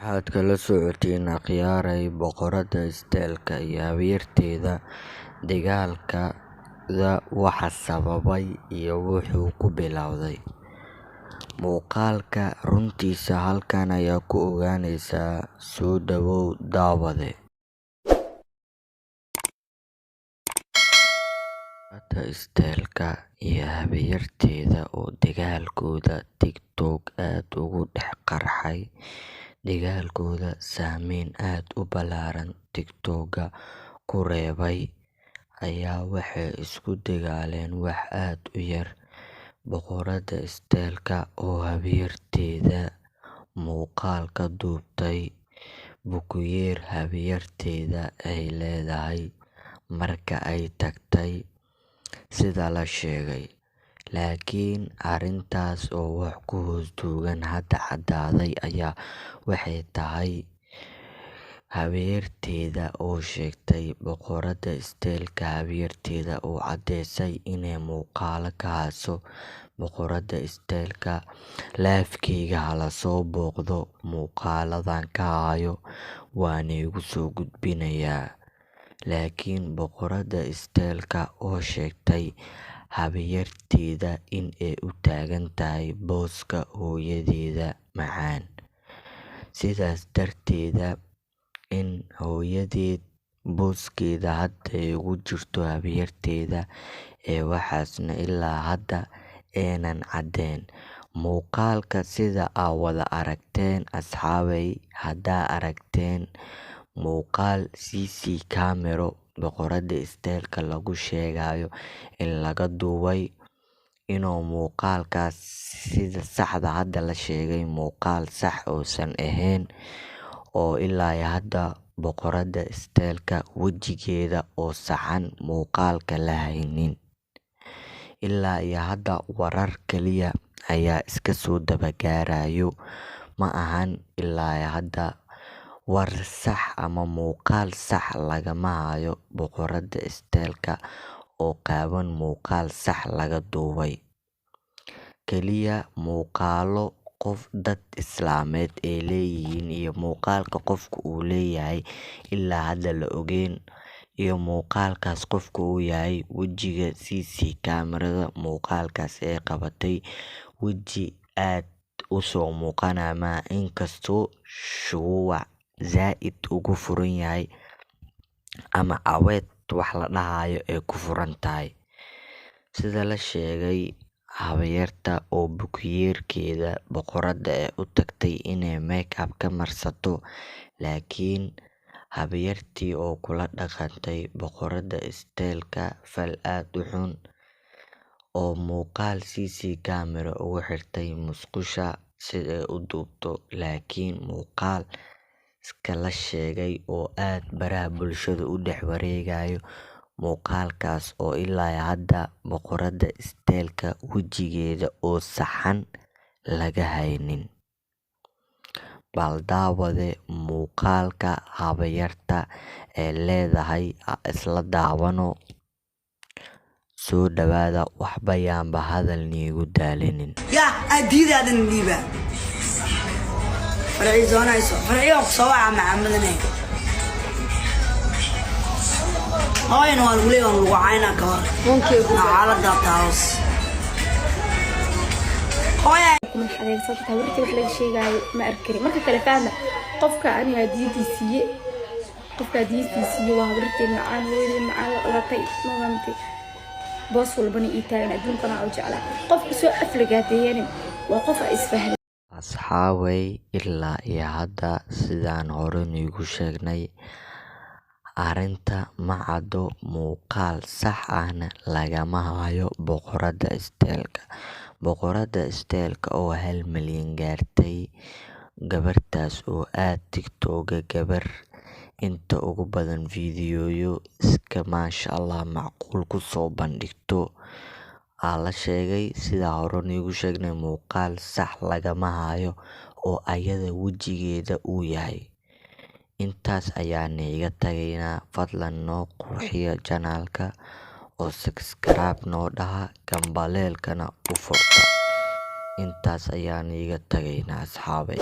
Waxaad kala socotiin akhyaaray boqoradda isteelka iyo habeerteeda dagaalkooda waxa sababay iyo wuxuu ku bilowday. Muuqaalka runtiisa halkan ayaa ku ogaanaysaa. Soo dhawow daawade. Boqoradda isteelka iyo habeerteeda oo dagaalkooda TikTok aad ugu dhex qarxay. Dagaalkooda saameyn aad u ballaaran TikTok-ga ku reebay ayaa waxay isku dagaaleen wax aad u yar. Boqoradda isteelka oo habeerteeda muuqaal ka duubtay bukuyeer habeerteeda ay leedahay marka ay tagtay sida la sheegay, laakiin arrintaas oo wax ku hoos duugan hadda caddaaday ayaa waxay tahay habeerteeda oo sheegtay. Boqoradda isteelka habeerteeda oo caddeysay inay muuqaalo ka hayso boqoradda isteelka. Live-kayga hala soo booqdo, muuqaaladan ka hayo waana igu soo gudbinayaa. Laakiin boqoradda isteelka oo sheegtay habeerteeda in ay u taagan tahay booska hooyadeeda macaan, sidaas darteeda in hooyadeed booskeeda hadda ay ugu jirto habeerteeda waxaasna ilaa hadda aanan caddayn. Muuqaalka sida aad wada aragteen asxaabay, haddaa aragteen muuqaal CC camera boqoradda isteelka lagu sheegayo in laga duubay, inuu muuqaalkaas sida saxda hadda la sheegay muuqaal sax uusan ahayn, oo ilaa hadda boqoradda isteelka wejigeeda oo saxan muuqaalka la haynin. Ilaa hadda warar kaliya ayaa iska soo daba gaarayo, ma ahan ilaa hadda war sax ama muuqaal sax lagama hayo boqoradda isteelka oo qaawan muuqaal sax laga duubay. Kaliya muuqaalo qof dad islaameed ay leeyihiin iyo muuqaalka qofka uu leeyahay ilaa hadda la ogeyn, iyo muuqaalkaas qofka uu yahay wejiga CC camerada muuqaalkaas ay qabatay weji aad u soo muuqanaya, inkastoo shucuuc zaa'id ugu furan yahay ama caweed wax la dhahayo ay ku furan tahay. Sida la sheegay, habeerta oo bukuyeerkeeda boqoradda ay u tagtay inay make-up ka marsato, laakiin habeertii oo kula dhaqantay boqoradda isteelka fal aad u xun, oo muuqaal CC camera ugu xirtay musqusha si ay u duubto. Laakiin muuqaal iska la sheegay oo aad baraha bulshada u dhex wareegayo, muuqaalkaas oo ilaa hadda boqoradda isteelka wejigeeda oo saxan laga haynin. Bal daawade muuqaalka habeerta ee leedahay isla daawano. Soo dhawaada, waxba yaanba hadal niigu daalinin. adiidaadan dhiiba farciisoonayso farciyo ku soo waca macamadane hooyana waa lagu leeyahay lagu cayna ka hor xaaladda taas hooya kuma xadeegsata warti wax laga sheegayo ma arkari marka kale fahma qofka aniga diidisiye waa warti macaan weeyay macaan latay maamti boos walbana ii taagan adduunkana oo jecla qofka soo aflagaadeeyeen waa qof isfahmay. Asxaabay, ilaa hadda sidaan hore niigu sheegnay, arrinta ma caddo, muuqaal sax ahna lagama hayo boqoradda isteelka. Boqoradda isteelka oo 1 milyan gaartay, gabartaas oo aad TikTok-ga gabar inta ugu badan fiidiyoyo iska maasha Allah macquul ku soo bandhigto la sheegay. Sida hore niigu sheegnay muuqaal sax lagama hayo oo ayada wejigeeda uu yahay. Intaas ayaan iga tagaynaa. Fadlan noo qurxiya channel-ka oo subscribe noo dhaha, gambaleelkana u furta. Intaas ayaan iga tagaynaa asxaabay.